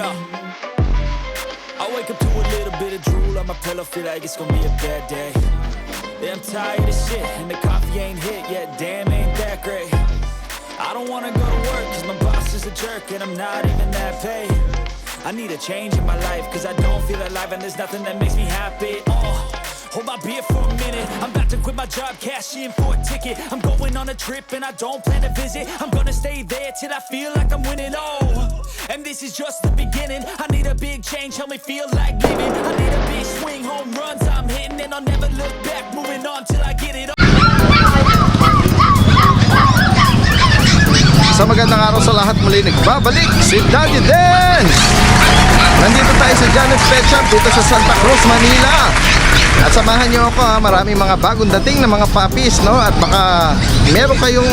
Yeah. I wake up to a little bit of drool on my pillow, feel like it's gonna be a bad day. Yeah, I'm tired of shit, and the coffee ain't hit yet, damn, ain't that great. I don't wanna go to work, cause my boss is a jerk, and I'm not even that paid. I need a change in my life, cause I don't feel alive, and there's nothing that makes me happy. Hold my beer for a minute, I'm about to quit my job, cash in for a ticket. I'm going on a trip, and I don't plan to visit. I'm gonna stay there till I feel like I'm winning, and this is just the beginning. I need a big change, help me feel like living. I need a big swing, home runs I'm hitting, and I'll never look back, moving on till I get it all. Sa magandang araw sa lahat, muli nagbabalik si Daddy Dance. Nandito tayo sa Janet's Pet Shop dito sa Santa Cruz, Manila. At samahan nyo ako ha, maraming mga bagong dating na mga puppies, no? At baka meron kayong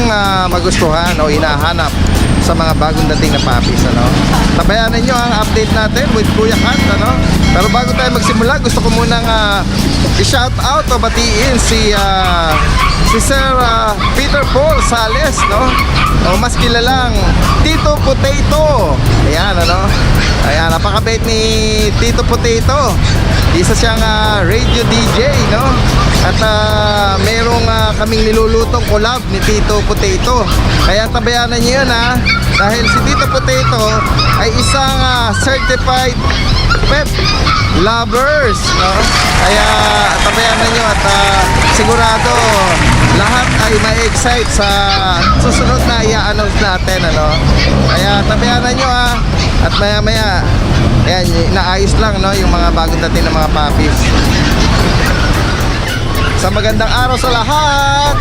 magustuhan o hinahanap sa mga bagong dating na puppies, ano? Tabayanan nyo ang update natin with Kuya Kat, ano? Pero bago tayo magsimula, gusto ko munang i-shout out o batiin si Sir Peter Paul Sales, no? O mas kilalang Tito Potato. Ayan, ano? Ayan, napakabait ni Tito Potato. Isa siyang radio DJ, no? At merong kaming nilulutong collab ni Tito Potato. Kaya tabayanan niyo yun, ha? Dahil si Tito Potato ay isang certified pet lovers, no? Kaya tabayanan niyo at sigurado lahat ay ma-excite sa susunod na i-announce natin, ano? Kaya tabayanan nyo, ha? At maya maya ayan, naayos lang, no, yung mga bagong dating ng mga puppies. Sa magandang araw sa lahat,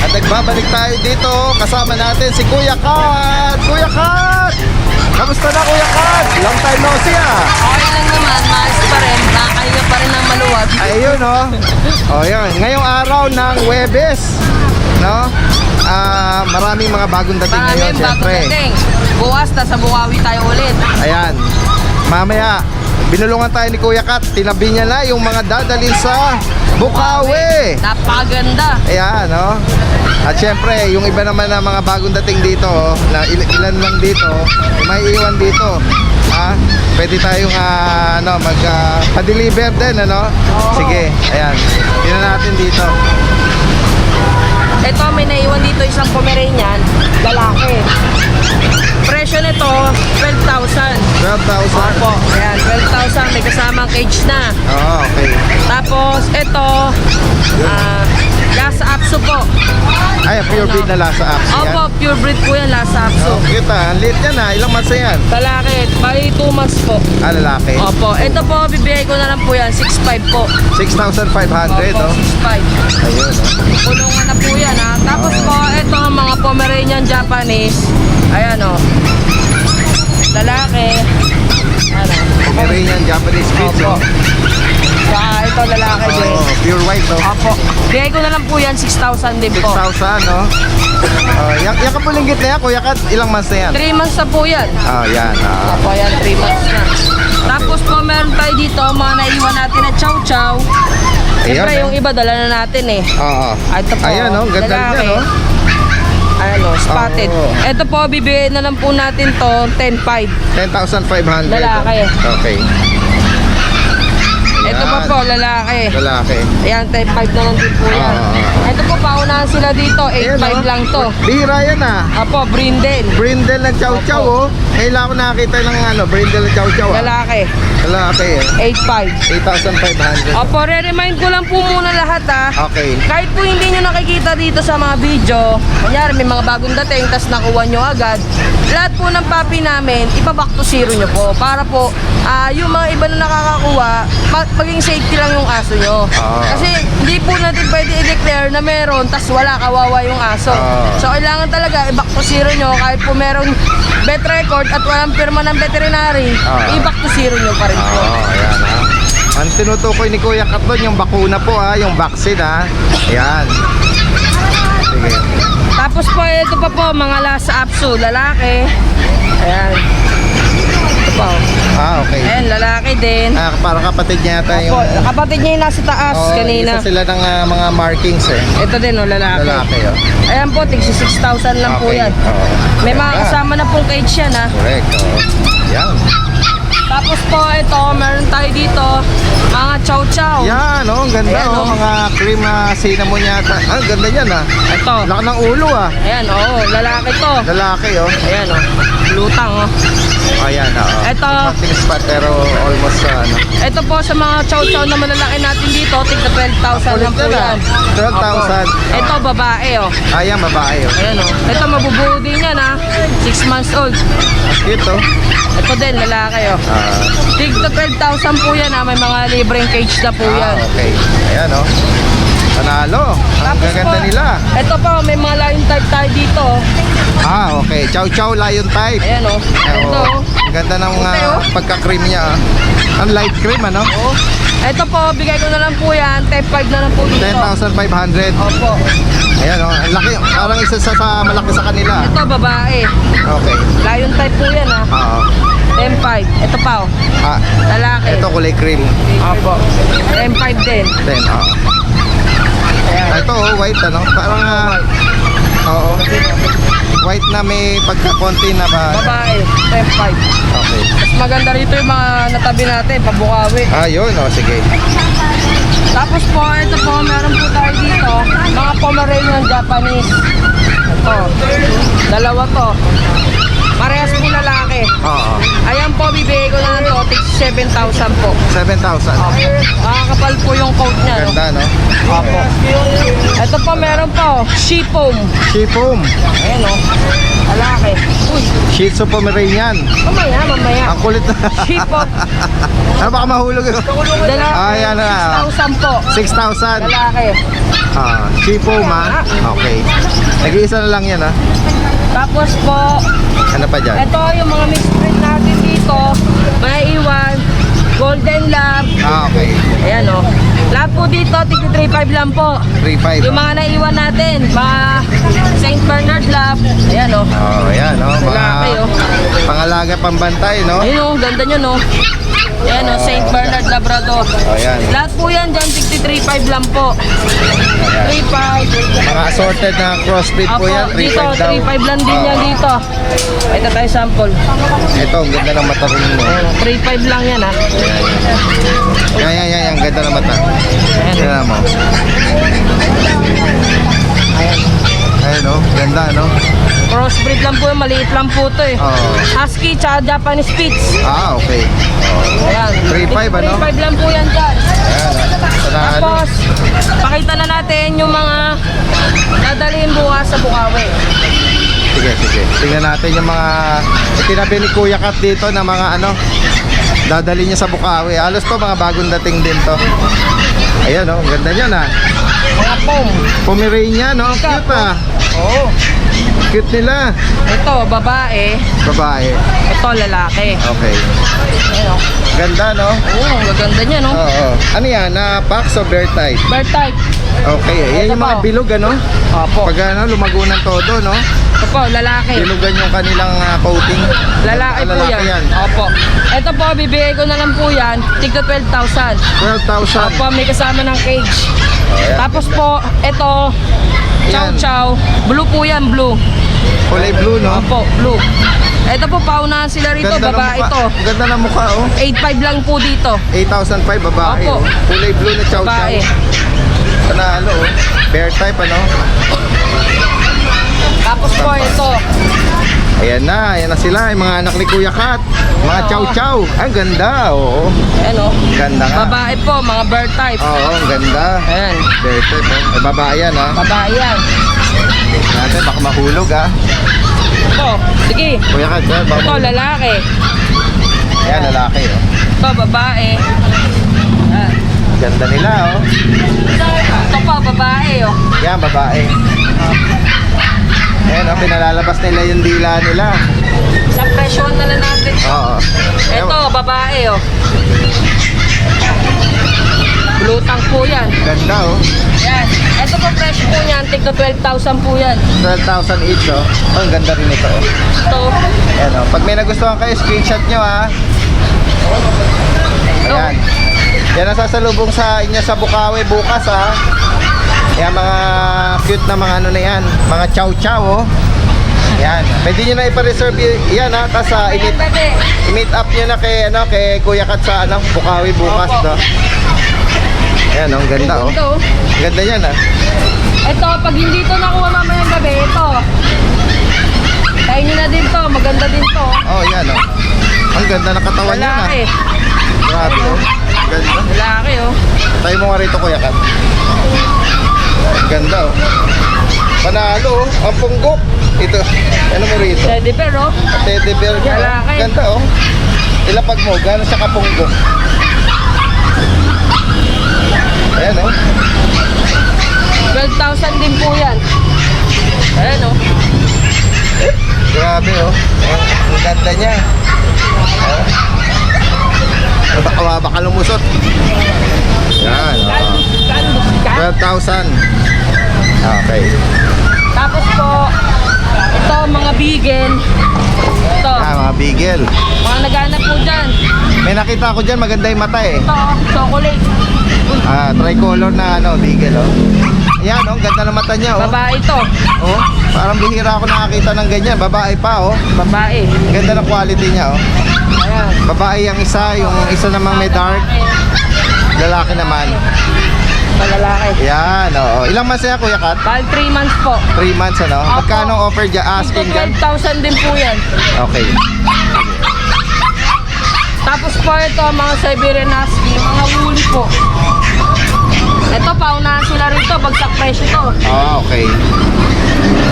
at nagbabalik tayo dito. Kasama natin si Kuya Kat. Kuya Kat! Kamusta na, Kuya Kat? Long time no see, ah. Okay lang naman, maayos pa rin. Nakakahinga pa rin ng maluwag. Ayun, no? O, yun. Ngayong araw ng Huwebes, no? Maraming mga bagong dating ngayon, Maraming bagong syempre. dating. Bukas, nasa Bukawi tayo ulit. Ayan. Mamaya, binulungan tayo ni Kuya Kat. Tinabi niya na yung mga dadalhin sa Bukawi. Napakaganda. Ayan, no? At syempre, yung iba naman na mga bagong dating dito, na ilan lang dito, may iwan dito. Ha? Pwede tayong pa-deliver din, ano? Sige, ayan. Tingnan natin dito. Ito, may naiwan dito isang Pomeranian, lalaki. Presyo nito, 12,000. 12,000. Opo, ayan, 12,000. May kasamang cage na. Oo, okay. Tapos, ito, Lhasa Apso po. Ay, pure breed na Lhasa Apso yan. Opo, pure breed po yan, Lhasa Apso. Oh, kita, ang liit yan, ha? Ilang months na yan? Lalaki, bali 2 months po. Lalaki. Opo, ito po, bibigay ko na lang po yan, 6,500 po. 6,500, Opo, no? 6,500. Ayun, no? Kulungan na po yan, ha. Tapos po, ito ang mga Pomeranian Japanese. Ayan, o. Lalaki. Ano? Pomeranian Japanese Spitz, Opo. no? Saka ito lalaki din. Oh, pure white, no? Opo. Bigay ko na lang po yan, 6,000 din po. 6,000, no? Yung kapulinggit na yan, Kuya Kat, ilang months na yan? 3 months na po yan. Yan. Opo, yan, 3 months na. Tapos po, meron tayo dito, mga naiwan natin na chow chow. Siyempre, Ayan, yung iba, dala na natin eh. Oo. Ito po, Ayan, no? Ganda lalaki. niya, no? Ayan o, spotted. Oo. Ito po, bibigay na lang po natin to 10,500. 10,500. Lalaki. Okay. Ito pa po, lalaki. Lalaki. Ayan, 10,500 na lang din po yan. Ito po, paunahan sila dito, 8,500 lang to. Bihira yan, ah. Apo, brindle. Brindle ng chow chow, oh. Ngayon ako nakakita ng brindle ng chow chow, ah. Lalaki, Lalaki, 8,500. 8,500. Opo, re-remind ko lang po muna lahat Okay. Kahit po hindi nyo nakikita dito sa mga video, kunyari may mga bagong dating, tas nakuha nyo agad, lahat po ng papi namin, ipa-back to zero nyo po. Para po, yung mga iba na nakakakuha, maging safety lang yung aso nyo. Kasi hindi po natin pwede i-declare na meron, tas wala, kawawa yung aso. So kailangan talaga i-back to zero nyo, kahit po meron vet record at walang pirma ng veterinary, i-back to zero nyo pa rin po. Ayan, ha. Ang tinutukoy ni Kuya Kat doon, yung bakuna po, ha. Yung vaccine, ha. Ayan. Sige. Tapos po, ito pa po, mga Lhasa Apso, lalaki. Ayan. Ito po. Okay. Ayan, lalaki din. Parang kapatid niya yata yung... Opo, kapatid niya yung nasa taas kanina. Isa sila ng mga markings, eh. Ito din, lalaki. Lalaki, oh. Ayan po, tigsi 6,000 lang po Okay. yan. Oo. May mga Ganda. kasama na pong cage yan, ha. Correct, oh. Yan. Tapos po, ito, meron tayo dito, mga chow chow. Yan, oh, ang ganda, Ayan, oh. oh. Mga cream cinnamon yata. Ah, ang ganda niyan, ah. Ito. Laki ng ulo, ah. Ayan, oo, lalaki to. Lalaki, oh. Ayan, oh. Lutang, oh. Ayan, oh. Ito. Something spot, pero almost, ano. Ito po sa mga chow-chow na malalaki natin dito, tigna 12,000 lang po Kulit yan. yan, 12,000. Opo. Ito, babae, oh. Ayan, babae, oh. Ayan, oh. Ito, mabubuo din yan, ha. 6 months old. Cute, oh. Ito din, lalaki, oh. Ah, Tigna 12,000 po yan, ha. May mga libreng cage na po yan. okay. Ayan, oh. Panalo. Ang Tapos gaganda po, nila. ito po, may mga lion type tayo dito, oh. Ah, okay. Chow Chow Lion type. Ayan, oh. Ito, Oo. oh. Ang ganda ng Okay, oh. pagka-cream niya, ah. Ang light cream, ano? Oh. Ito po, bigay ko na lang po yan. Type 5 na lang po dito. 10,500. Opo. Ayan, oh. Ang laki. Parang isa sa malaki sa kanila. Ito, babae. Okay. Lion type po yan, ha. Oo. 10-5. Ito pa, oh. Ah, Lalaki. ito kulay cream. Opo. 10-5 din. 10, oo. Ayan. Ito, oh, white, ano? Parang, oo. White na may pagka-konti na ba? Babae, 10-5. Okay. Mas maganda rito yung mga natabi natin, pabukawi. Ah, yun, oh. Sige. Tapos po, ito po, meron po tayo dito, mga Pomeranian Japanese. Ito, dalawa to. Parehas po lalaki. Oo. Ayan po, bibigay ko na ng to, 7,000 po. 7,000. Makakapal po yung coat niya. No? Ganda, no? Opo. Ito po, meron po, Shih Tzu. Shipom. Ayan o, lalaki. Uy, Shih Tzu Pomeranian. mamaya, mamaya. Ang kulit na. Shih Tzu. Ano baka mahulog yun? Ah, yan na. 6,000 po. 6,000. Lalaki. Ah, Shipom, ha? Okay. Nag-iisa na lang yan, ha? Tapos po, Ano pa dyan? ito yung mga mixed breed natin dito. May iwan, Golden Lab. Ah, okay. Ayan o. Lahat po dito, tigti 3,500 lang po. 3,500. Yung mga naiwan natin, mga St. Bernard Lab. Ayan o. Oh, yan, no? Lalaki, oh. Pangalaga pambantay, no? Ayun o, ganda nyo no. Ayan o, St. Bernard Labrador. Ayan. Lahat po yan dyan, tigti 3,500 lang po. 3,500. Mga assorted na crossbreed po Apo, yan. dito, 3,500 daw. 3,500 lang din yan Oo. dito. Ito tayo sample. Ito, ang ganda ng mata rin mo. Ayan, 3,500 lang yan ha. Yan. Ang ganda ng mata. Ayan. Tignan mo. Ayan. Ayun, no? Ganda, no? Crossbreed lang po, maliit lang po to eh. Oo. Husky tsaka Japanese Spitz. Ah, okay. Ayan. 3,500 ano? 3,500 lang po yan dyan. Ayan, Panalo. Tapos, pakita na natin yung mga dadalhin bukas sa Bukawi. Sige. Tingnan natin yung mga itinabi ni Kuya Kat dito na mga ano, dadali niya sa Bukawi. Halos to mga bagong dating din to. Ayan, oh, ang ganda niyan, ah. Mga pom. Pomeranian, no? Cute, ah. Oo. Cute nila. Ito, babae. Babae. Ito, lalaki. Okay. Ayan o. Ganda, no? Oo, ang gaganda niya, no? Oo. Ano yan? Pax o bear type? Bear type. Okay. Yan yung mga bilog, ano? Opo. Pag ano, lumago ng todo, no? Ito po, lalaki. Bilugan yung kanilang coating. Lalaki po Lalaki yan. Opo. Ito po, bibigay ko na lang po yan. Tigda 12,000. 12,000. Opo, may kasama ng cage. Ayan. Tapos po, ito, chow Yan. chow. Blue po yan, blue. Kulay blue, no? Opo, blue. Ito po, paunahan sila rito, Ganda ng babae mukha. ito. Ganda ng mukha, oh. 8,500 lang po dito. 8,500 babae. Opo. Oh. Kulay blue na chow chow. Babae. Panalo, oh. Bear type, ano? Tapos po, ito. Ayan na sila, yung mga anak ni Kuya Kat. Mga chow chow. Ang ganda, oo. Ayan o. Ganda nga. Babae po, mga bear type. Oo, ang ganda. Ayan. Bear type, oh. Ay, babae yan, ha? Babae yan. Natin, baka mahulog, ha? Ito, sige. Kuya Kat, ha? Baka Ito, mahulog. lalaki. Ayan, lalaki, oh. Ito, babae. Ayan. Ganda nila, oh. Ito pa, babae o. Yan, babae. Ayan, oh, pinalalabas nila yung dila nila. Sa presyon na lang natin. Oo. Ito, babae o. Blutang po yan. Ganda, oh. Yan. Ito po, presyo po niyan. Tigno 12,000 po yan. 12,000 each, oh. Oh, ang ganda rin ito, oh. Ito. Ayan, oh. Pag may nagustuhan kayo, screenshot nyo, ha. Ayan. Yan ang sasalubong sa inyo sa Bukawi bukas, ha. Yan, mga cute na mga ano na yan. Mga chow chow, oh. Yan. Pwede nyo na ipa-reserve yan ha. Tapos Ayan, bebe. i-meet up nyo na kay, kay Kuya Kat sa Bukawi bukas. Opo. No? Ayan, ang ganda oh. Ito. Ang ganda yan ha. Ito, pag hindi ito nakuha mamayang gabi, ito. Tayo nyo na din to. Maganda din to. Oh, yan oh. Ang ganda ng katawan yan ha. Lalaki. Grabe oh. Ang ganda. Lalaki, oh. Tayo mo nga rito Kuya Kat. Ang ganda oh. Panalo oh. Ang punggok. Ito. Ano mo rito? Teddy bear, oh. Teddy bear niya. Oh. Lalaki. Ganda oh. Ilapag mo. Gano'n siya kapunggok. Ayan oh. 12,000 din po yan. Ayan, oh. Grabe oh. Ang ganda niya. Baka lumusot. Yan oh. 12,000. Okay. Tapos po, ito mga bigel. Ito, Mga bigel. mga naghanap po dyan. May nakita ko dyan, maganda yung mata eh. Ito, chocolate. Tricolor na bigel oh. Ayan oh, ang ganda ng mata niya oh. Babae ito. Oh, parang bihira ako nakakita ng ganyan. Babae pa oh. Babae. Ang ganda ng quality niya oh. Ayan. Babae ang isa, yung isa namang may dark. Lalaki naman. Palalaki. Yan oo. Ilang months na yan Kuya Kat? Bal 3 months po. 3 months ano? Opo. Magkano offer dyan? Asking dyan? 12,000 din po yan. Okay. Tapos po ito, mga Siberian Husky, mga woolly po. Ito, paunahan sila rito, bagsak presyo to. Okay.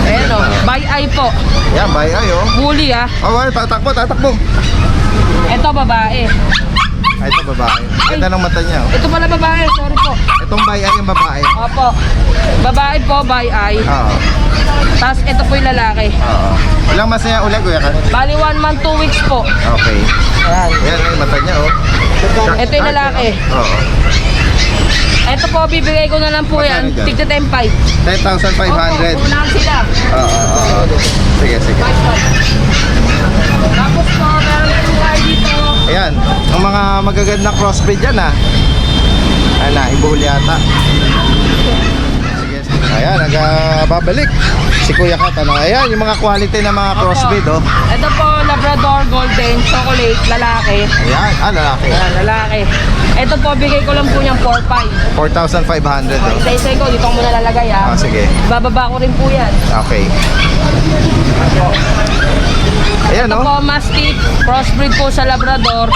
Ayan o, by eye po. Yan, bye ayo. Woolly ah. Oh, tatakbo. Ito, babae. Ay, ito babae. Ganda ng mata niya oh. Ito pala babae, sorry po. Itong bye ay yung babae. Opo. Babae po, by eye. Oo. Tapos ito po yung lalaki. Oo. Ilang months na yan ulit Kuya Kat? Bali 1 month, 2 weeks po. Okay. Ayan. Yan yung mata niya oh. Ito yung lalaki. Oo. Ito po, bibigay ko na lang po yan. Magkano dyan? Tigta 10,500. 10,500. Opo, unahan sila. Oo. Sige. 5,500. Tapos po, meron po tayo dito. Ayan, ang mga magagandang crossbreed yan ha. Ayan na, ibuhol yata. Sige. Ayan, nagbabalik si Kuya Kat. Ayan, yung mga quality ng mga crossbreed oh. Ito po, Labrador, Golden, Chocolate, lalaki. Ayan, lalaki. Ayan, lalaki. Ito po, bigay ko lang po niyang 4,500. 4,500 oh. Isa-isa ko, dito ko muna lalagay Ah, ha. sige. Bababa ko rin po yan. Okay. Ayan Ito oh. po, Mastiff, crossbreed po sa Labrador.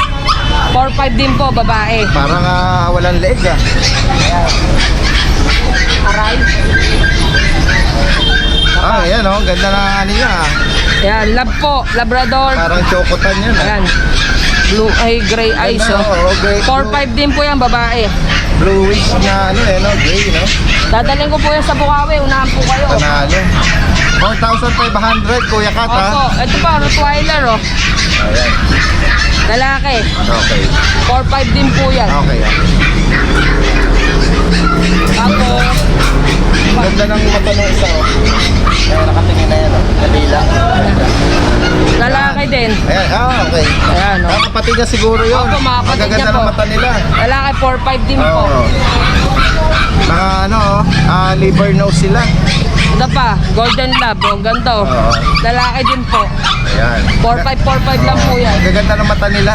4,500 din po, babae. Parang walang leeg ah. Aray. Ayan oh, ganda na niya ah. Ayan, lab po, Labrador. Parang chocotan yan ah. Ayan. Blue ay gray eyes Ganda, oh. oh, gray. 4,500 din po yan, babae. Bluish na gray no. Dadalhin ko po yan sa Bukawi, unahan po kayo. Panalo. 4,500 Kuya Kat ha. Opo, ito pa, Rottweiler oh. Ayan. Lalaki. Okay. 4,500 din po yan. Okay ah. Tapos, Ganda ng mata ng isa oh. Ayan, nakatingin na yan oh. Kabila. lalaki din. Ayan, okay. Ayan oh. Mga kapatid niya siguro yun. Opo, mga kapatid Magaganda niya po. ng mata nila. Lalaki, 4,500 din po. Oo. Mga liver nose sila. Ito pa, Golden Lab oh. Ganda oh. Oo. Lalaki din po. Ayan. 4,500 lang po yan. Gaganda ng mata nila.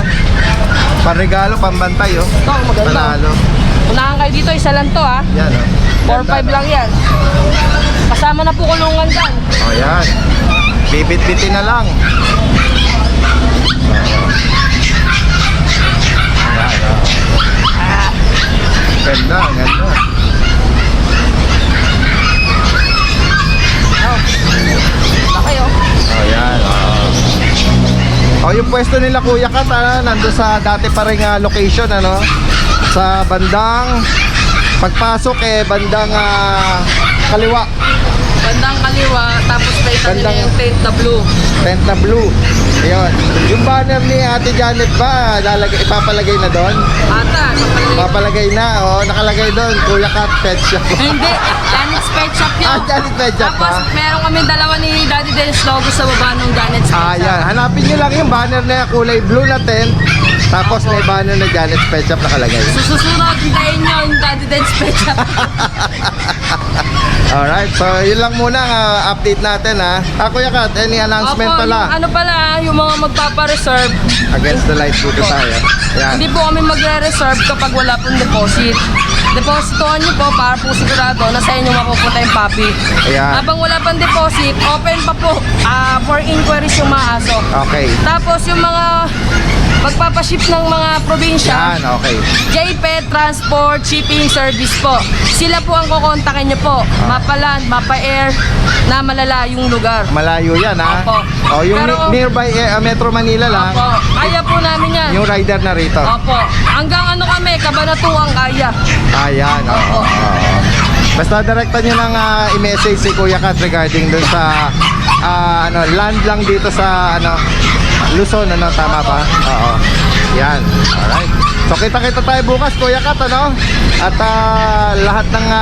Panregalo, pambantay oh. Ito, maganda. Panalo. Unahan kayo dito, isa lang to ha. Yan oh. 4,500 lang yan. Kasama na po kulungan dyan. Oh, yan. Bibit-bitin na lang. Ganda. Oh. Laki oh. Oh, yan. Oh, yung pwesto nila Kuya Kat, nandun sa dati pa ring location, ano? Sa bandang pagpasok bandang kaliwa. Bandang kaliwa, tapos may isa nila Bandang- yung tent na blue. Tent na blue. Ayun. Yung banner ni Ate Janet ba, ipapalagay na doon? Ata, kapalagay. Papalagay na, oh, nakalagay doon, Kuya Kat Pet Shop. Hindi, Janet's Pet Shop yun. Janet Pet Shop Tapos pa? meron kami dalawa ni Daddy Dennis logo sa baba ng Janet's Pet Shop. Yan. Hanapin nyo lang yung banner na kulay blue na tent. Tapos may banner na Janet's Pet Shop nakalagay. Susunod, hintayin nyo yung Candidate's Pet Shop. Alright, so yun lang muna ang update natin ha. Kuya Kat, any announcement Opo, pala? yung ano pala, yung mga magpapa-reserve, Against the light dito tayo. Yan. hindi po kami magre-reserve kapag wala pong deposit. Depositohan nyo po para po sigurado na sa inyo mapupunta yung puppy. Ayan. Habang wala pang deposit, open pa po for inquiries yung mga aso. Okay. Tapos yung mga magpapaship ng mga probinsya, Yan, okay. JPET Transport Shipping Service po. Sila po ang kukontakin nyo po. Mapa land, mapa air, na malalayong lugar. Malayo yan ha. Opo. Oh, yung Pero- nearby Metro Manila lang. Opo. Kaya po namin yan. Yung rider na rito. Opo. Hanggang ano kami, Cabanatuan kaya. Ayan, Opo. Basta direkta nyo lang i-message si Kuya Kat regarding dun sa land lang dito sa Luzon, tama ba? Oo. Yan. Alright. So kita-kita tayo bukas, Kuya Kat, At lahat ng